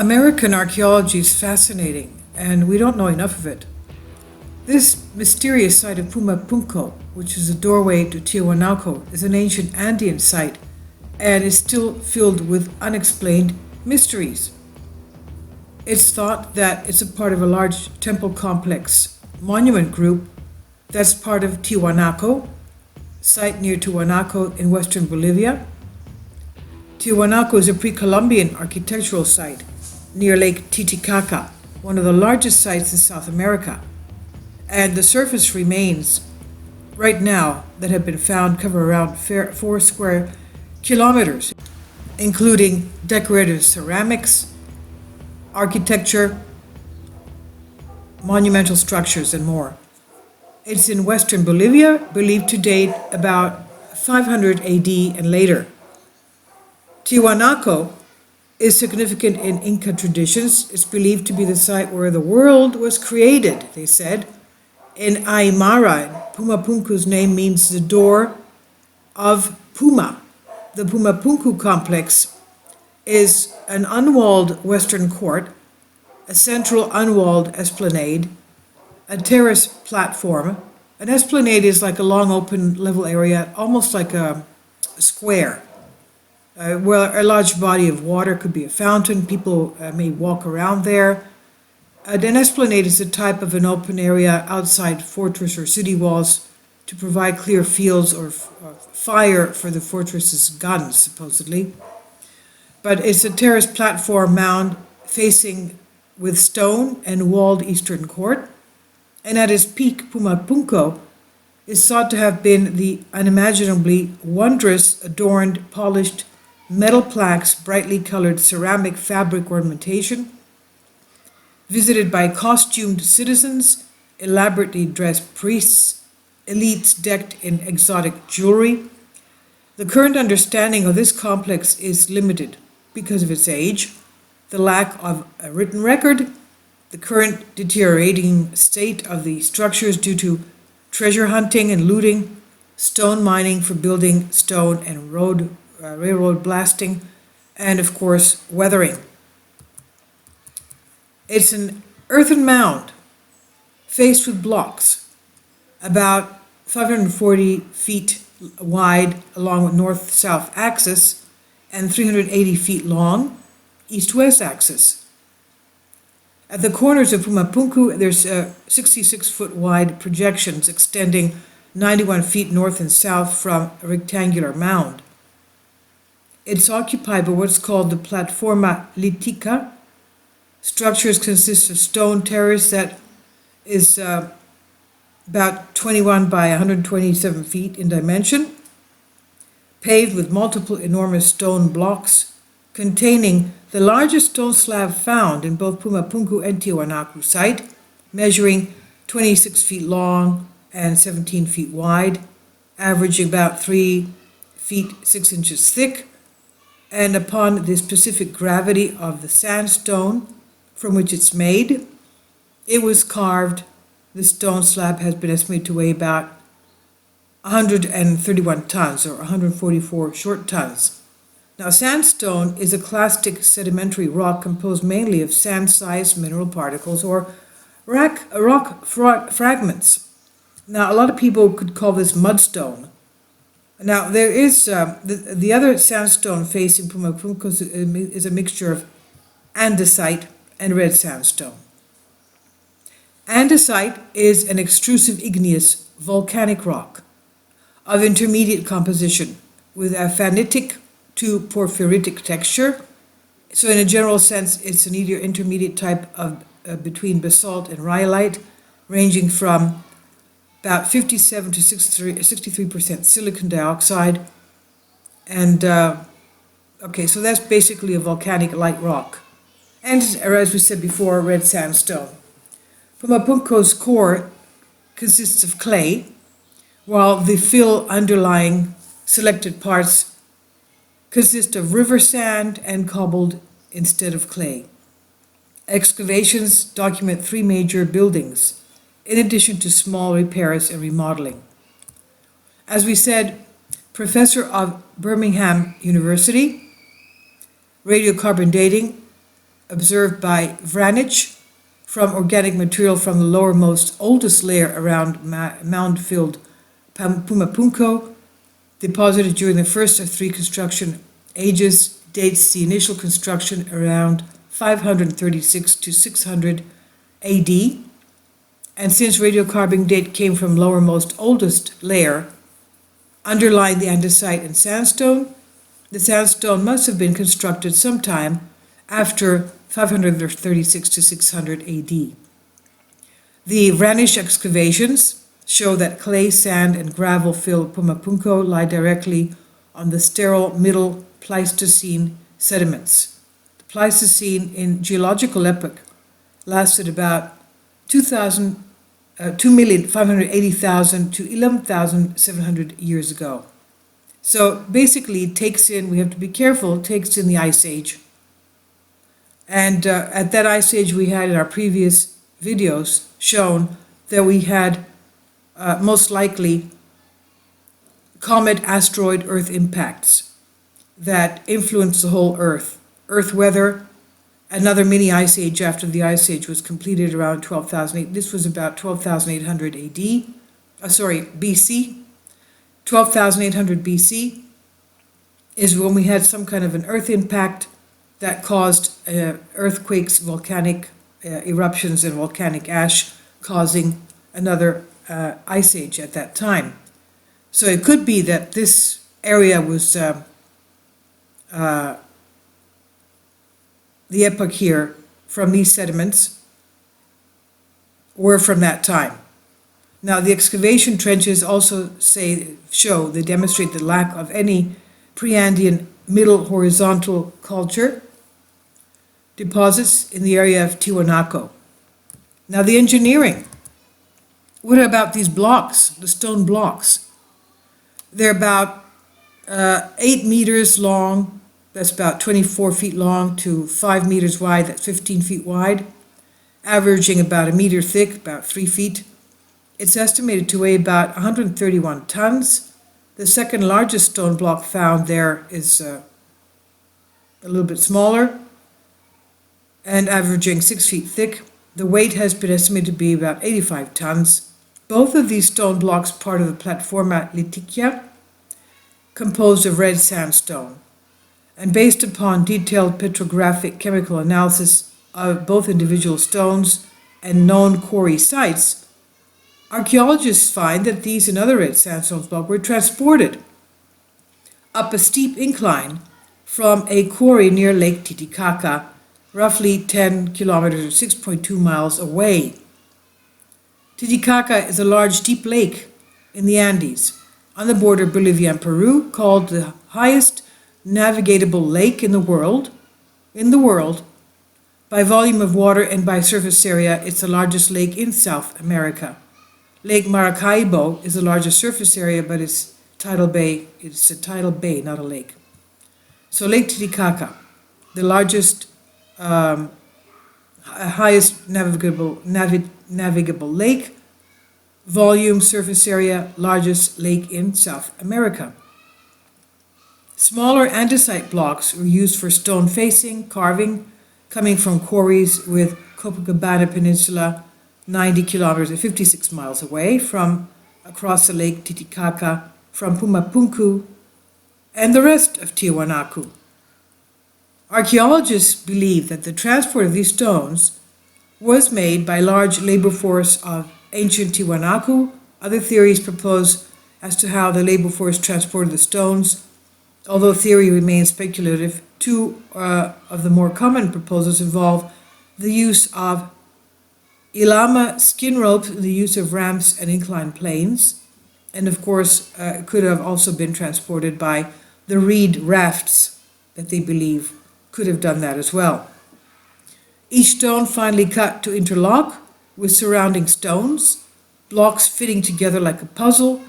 American archaeology is fascinating, and we don't know enough of it. This mysterious site of Puma Punku, which is a doorway to Tiwanaku, is an ancient Andean site and is still filled with unexplained mysteries. It's thought that it's a part of a large temple complex monument group that's part of Tiwanaku, site near Tiwanaku in western Bolivia. Tiwanaku is a pre-Columbian architectural site near Lake Titicaca, one of the largest sites in South America. And the surface remains right now that have been found cover around 4 square kilometers, including decorative ceramics, architecture, monumental structures, and more. It's in western Bolivia, believed to date about 500 AD and later. Tiwanaku is significant in Inca traditions. It's believed to be the site where the world was created, they said. In Aymara, Puma Punku's name means the door of Puma. The Puma Punku complex is an unwalled western court, a central unwalled esplanade, a terrace platform. An esplanade is like a long open level area, almost like a square, where a large body of water could be a fountain. People may walk around there. An esplanade is a type of an open area outside fortress or city walls to provide clear fields or fire for the fortress's guns, supposedly. But it's a terrace platform mound facing with stone and walled eastern court. And at its peak, Puma Punku is thought to have been the unimaginably wondrous, adorned, polished metal plaques, brightly colored ceramic fabric ornamentation, visited by costumed citizens, elaborately dressed priests, elites decked in exotic jewelry. The current understanding of this complex is limited because of its age, the lack of a written record, the current deteriorating state of the structures due to treasure hunting and looting, stone mining for building stone and railroad blasting, and of course, weathering. It's an earthen mound faced with blocks, about 540 feet wide along the north-south axis and 380 feet long, east-west axis. At the corners of Puma Punku, there's 66-foot wide projections extending 91 feet north and south from a rectangular mound. It's occupied by what's called the Plataforma Litica. Structures consist of stone terrace that is about 21 by 127 feet in dimension, paved with multiple enormous stone blocks containing the largest stone slab found in both Puma Punku and Tiwanaku site, measuring 26 feet long and 17 feet wide, averaging about 3 feet 6 inches thick. And upon the specific gravity of the sandstone from which it's made, it was carved. The stone slab has been estimated to weigh about 131 tons or 144 short tons. Now, sandstone is a clastic sedimentary rock composed mainly of sand-sized mineral particles or rock fragments. Now, a lot of people could call this mudstone. Now, there is the other sandstone facing Puma Punku is a mixture of andesite and red sandstone. Andesite is an extrusive igneous volcanic rock of intermediate composition with a phanitic to porphyritic texture. So in a general sense, it's an intermediate type of between basalt and rhyolite, ranging from about 57 to 63% silicon dioxide. And okay, so that's basically a volcanic light rock. And as we said before, red sandstone. Puma Punku's core consists of clay, while the fill underlying selected parts consist of river sand and cobbled instead of clay. Excavations document 3 major buildings, in addition to small repairs and remodeling. As we said, professor of Birmingham University, radiocarbon dating, observed by Vranich from organic material from the lowermost oldest layer around mound-filled Puma Punku, deposited during the first of three construction ages, dates the initial construction around 536 to 600 AD, and since radiocarbon date came from lowermost oldest layer, underlying the andesite and sandstone, the sandstone must have been constructed sometime after 536 to 600 AD. The Vranich excavations show that clay, sand, and gravel-filled Puma Punku lie directly on the sterile middle Pleistocene sediments. The Pleistocene in geological epoch lasted about 2,580,000 to 11,700 years ago. So basically it takes in, we have to be careful, it takes in the Ice Age. And at that Ice Age we had in our previous videos shown that we had most likely comet, asteroid, Earth impacts that influenced the whole Earth. Earth weather, another mini Ice Age after the Ice Age was completed around 12,008. This was about 12,800 BC. 12,800 BC is when we had some kind of an Earth impact that caused earthquakes, volcanic eruptions, and volcanic ash, causing another Ice Age at that time. So it could be that this area was the epoch here from these sediments were from that time. Now the excavation trenches also they demonstrate the lack of any pre-Andean middle horizontal culture deposits in the area of Tiwanaku. Now the engineering. What about these blocks, the stone blocks? They're about 8 meters long, that's about 24 feet long, to 5 meters wide, that's 15 feet wide, averaging about a meter thick, about 3 feet. It's estimated to weigh about 131 tons. The second largest stone block found there is a little bit smaller and averaging 6 feet thick. The weight has been estimated to be about 85 tons. Both of these stone blocks, part of the platforma litigia, composed of red sandstone. And based upon detailed petrographic chemical analysis of both individual stones and known quarry sites, archaeologists find that these and other red sandstone blocks were transported up a steep incline from a quarry near Lake Titicaca, roughly 10 kilometers or 6.2 miles away. Titicaca is a large, deep lake in the Andes, on the border of Bolivia and Peru, called the highest navigable lake in the world. By volume of water and by surface area, it's the largest lake in South America. Lake Maracaibo is the largest surface area, but it's a tidal bay, not a lake. So Lake Titicaca, the largest, highest navigable lake, volume, surface area, largest lake in South America. Smaller andesite blocks were used for stone facing, carving, coming from quarries with Copacabana Peninsula, 90 kilometers or 56 miles away from across the Lake Titicaca, from Puma Punku, and the rest of Tiwanaku. Archaeologists believe that the transport of these stones was made by large labor force of ancient Tiwanaku. Other theories propose as to how the labor force transported the stones. Although theory remains speculative, two of the more common proposals involve the use of ilama skin ropes, the use of ramps and inclined planes, and of course it could have also been transported by the reed rafts that they believe could have done that as well. Each stone finally cut to interlock with surrounding stones, blocks fitting together like a puzzle,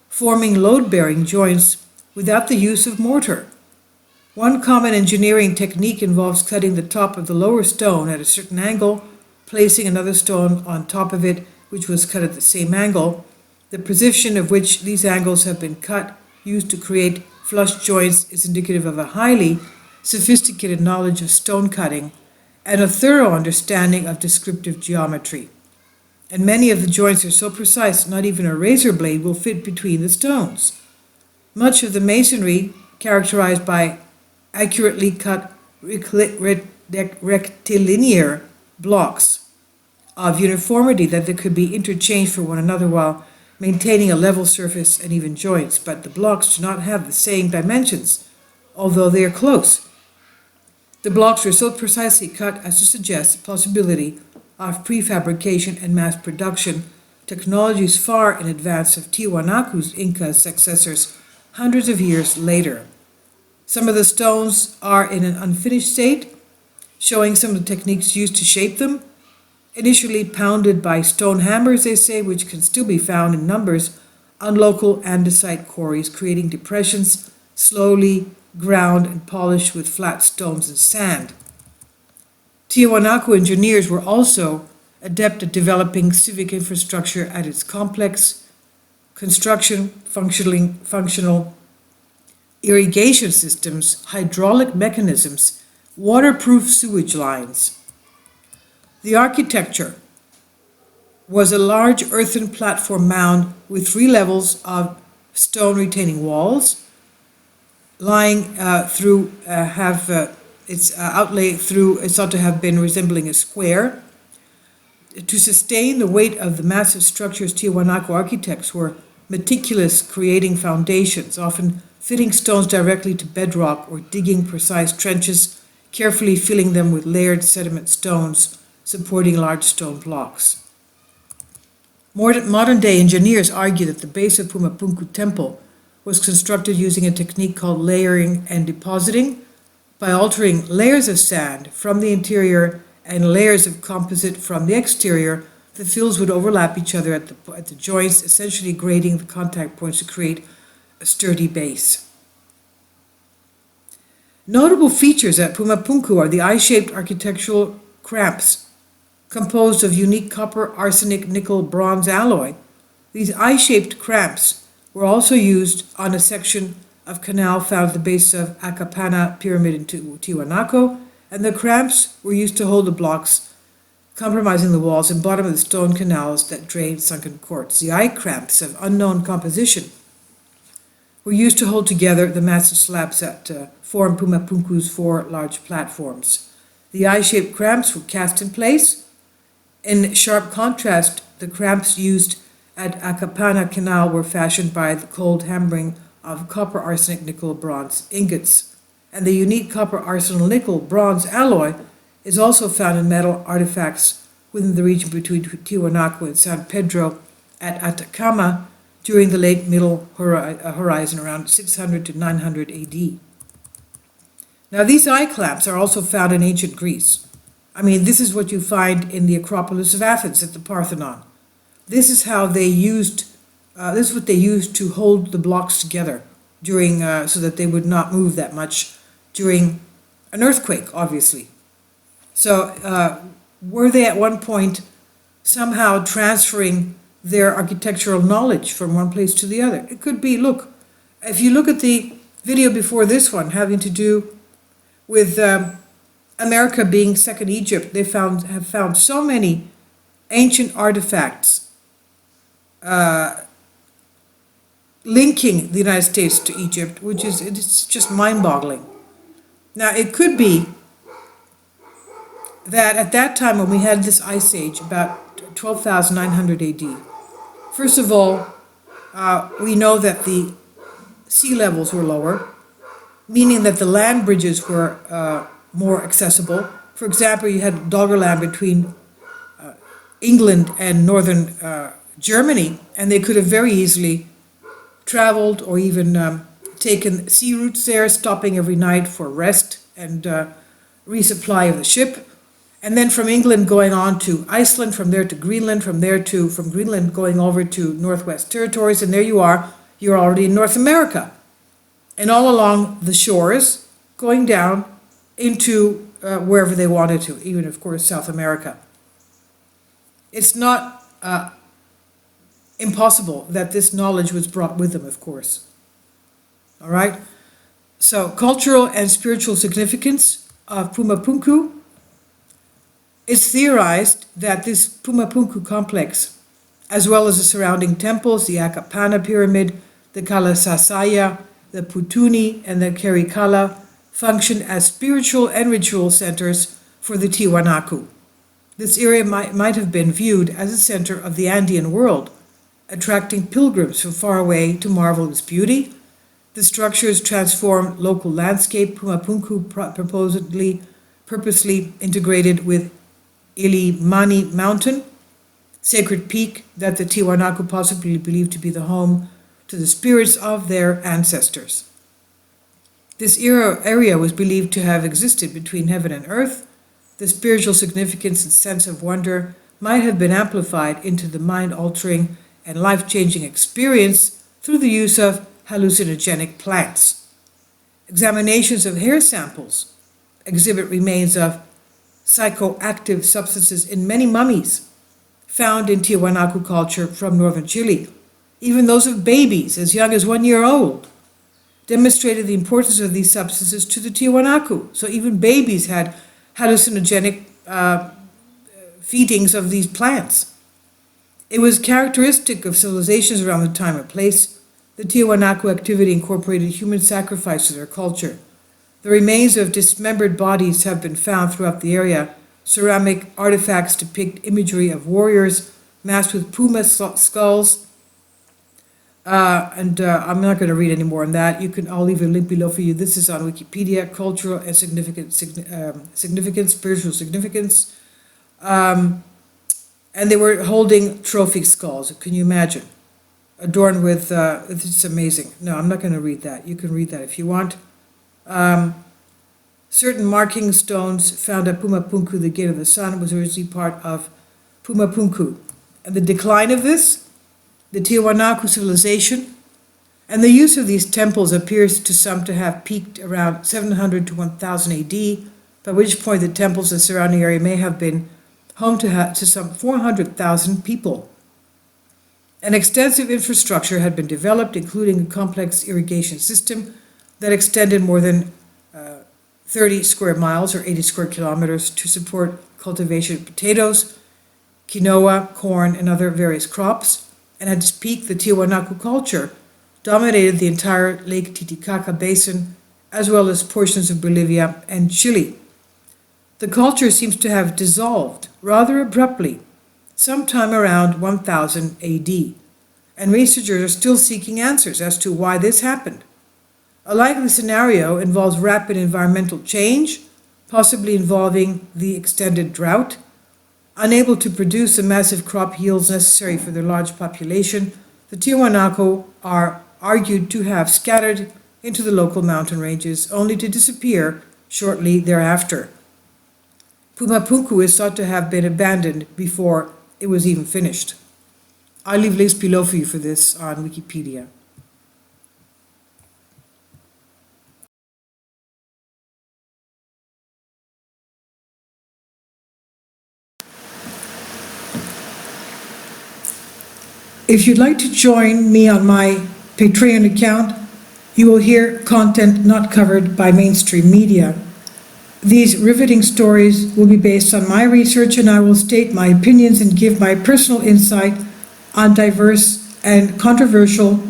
forming load-bearing joints without the use of mortar. One common engineering technique involves cutting the top of the lower stone at a certain angle, placing another stone on top of it, which was cut at the same angle. The position of which these angles have been used to create flush joints, is indicative of a highly sophisticated knowledge of stone cutting and a thorough understanding of descriptive geometry. And many of the joints are so precise, not even a razor blade will fit between the stones. Much of the masonry, characterized by accurately cut rectilinear blocks of uniformity that they could be interchanged for one another while maintaining a level surface and even joints, but the blocks do not have the same dimensions, although they are close. The blocks are so precisely cut as to suggest the possibility of prefabrication and mass production, technologies far in advance of Tiwanaku's Inca successors hundreds of years later. Some of the stones are in an unfinished state, showing some of the techniques used to shape them. Initially pounded by stone hammers, they say, which can still be found in numbers on local andesite quarries, creating depressions, slowly ground and polished with flat stones and sand. Tiwanaku engineers were also adept at developing civic infrastructure at its complex construction, functional irrigation systems, hydraulic mechanisms, waterproof sewage lines. The architecture was a large earthen platform mound with 3 levels of stone retaining walls, lying through its outlay through is thought to have been resembling a square. To sustain the weight of the massive structures, Tiwanaku architects were meticulous, creating foundations, often fitting stones directly to bedrock or digging precise trenches, carefully filling them with layered sediment stones supporting large stone blocks. Modern-day engineers argue that the base of Puma Punku Temple was constructed using a technique called layering and depositing, by altering layers of sand from the interior and layers of composite from the exterior. The fills would overlap each other at the joints, essentially grading the contact points to create a sturdy base. Notable features at Puma Punku are the eye-shaped architectural cramps, composed of unique copper, arsenic, nickel, bronze alloy. These eye-shaped cramps were also used on a section of canal found at the base of Acapana Pyramid in Tiwanaku, and the cramps were used to hold the blocks, compromising the walls and bottom of the stone canals that drained sunken courts. The eye cramps of unknown composition were used to hold together the massive slabs that form Puma Punku's 4 large platforms. The eye-shaped cramps were cast in place. In sharp contrast, the cramps used at Acapana Canal were fashioned by the cold hammering of copper, arsenic, nickel, bronze ingots. And the unique copper, arsenic, nickel, bronze alloy is also found in metal artifacts within the region between Tiwanaku and San Pedro at Atacama during the late Middle Horizon around 600 to 900 AD. Now, these eye clamps are also found in ancient Greece. I mean, this is what you find in the Acropolis of Athens at the Parthenon. This is how they used, this is what they used to hold the blocks together during, so that they would not move that much during an earthquake, obviously. So, were they at one point somehow transferring their architectural knowledge from one place to the other? It could be. Look, if you look at the video before this one having to do with America being second Egypt, they have found so many ancient artifacts linking the United States to Egypt, which is, it's just mind-boggling. Now, it could be that at that time when we had this ice age, about 12,900 AD, first of all, we know that the sea levels were lower, meaning that the land bridges were more accessible. For example, you had Doggerland between England and northern Germany, and they could have very easily traveled or even taken sea routes there, stopping every night for rest and resupply of the ship. And then from England going on to Iceland, from there to Greenland, from Greenland going over to Northwest Territories, and there you are, you're already in North America. And all along the shores, going down into wherever they wanted to, even, of course, South America. It's not impossible that this knowledge was brought with them, of course. All right? So, cultural and spiritual significance of Puma Punku. It's theorized that this Puma Punku complex, as well as the surrounding temples, the Akapana Pyramid, the Kalasasaya, the Putuni, and the Kerikala, function as spiritual and ritual centers for the Tiwanaku. This area might have been viewed as a center of the Andean world, attracting pilgrims from far away to marvel at its beauty. The structures transform local landscape. Puma Punku purposely integrated with Ilimani Mountain, sacred peak that the Tiwanaku possibly believed to be the home to the spirits of their ancestors. This area was believed to have existed between heaven and earth. The spiritual significance and sense of wonder might have been amplified into the mind-altering and life-changing experience through the use of hallucinogenic plants. Examinations of hair samples exhibit remains of psychoactive substances in many mummies found in Tiwanaku culture from northern Chile. Even those of babies as young as 1 year old demonstrated the importance of these substances to the Tiwanaku. So even babies had hallucinogenic feedings of these plants. It was characteristic of civilizations around the time and place. The Tiwanaku activity incorporated human sacrifice to their culture. The remains of dismembered bodies have been found throughout the area. Ceramic artifacts depict imagery of warriors masked with puma skulls. I'm not going to read any more on that. I'll leave a link below for you. This is on Wikipedia, cultural and significance, spiritual significance. And they were holding trophy skulls. Can you imagine? Adorned with, it's amazing. No, I'm not going to read that. You can read that if you want. Certain marking stones found at Puma Punku, the Gate of the Sun, was originally part of Puma Punku. And the decline of this, the Tiwanaku civilization, and the use of these temples appears to some to have peaked around 700 to 1000 AD, by which point the temples and surrounding area may have been home to some 400,000 people. An extensive infrastructure had been developed, including a complex irrigation system that extended more than 30 square miles or 80 square kilometers to support cultivation of potatoes, quinoa, corn, and other various crops. And at its peak, the Tiwanaku culture dominated the entire Lake Titicaca basin, as well as portions of Bolivia and Chile. The culture seems to have dissolved rather abruptly sometime around 1000 AD, and researchers are still seeking answers as to why this happened. A likely scenario involves rapid environmental change, possibly involving the extended drought. Unable to produce the massive crop yields necessary for their large population, the Tiwanaku are argued to have scattered into the local mountain ranges, only to disappear shortly thereafter. Puma Punku is thought to have been abandoned before it was even finished. I'll leave links below for you for this on Wikipedia. If you'd like to join me on my Patreon account, you will hear content not covered by mainstream media. These riveting stories will be based on my research, and I will state my opinions and give my personal insight on diverse and controversial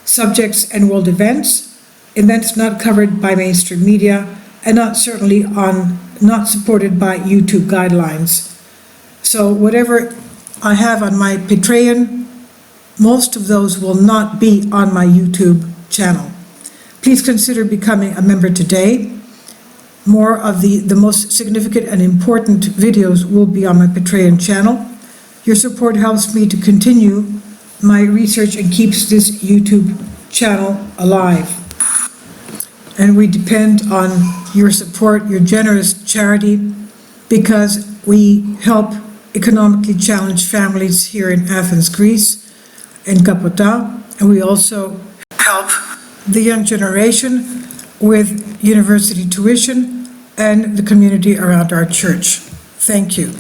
subjects and world events not covered by mainstream media, and not supported by YouTube guidelines. So whatever I have on my Patreon, most of those will not be on my YouTube channel. Please consider becoming a member today. More of the most significant and important videos will be on my Patreon channel. Your support helps me to continue my research and keeps this YouTube channel alive. And we depend on your support, your generous charity, because we help economically challenged families here in Athens, Greece, in Kapota, and we also help the young generation with university tuition and the community around our church. Thank you.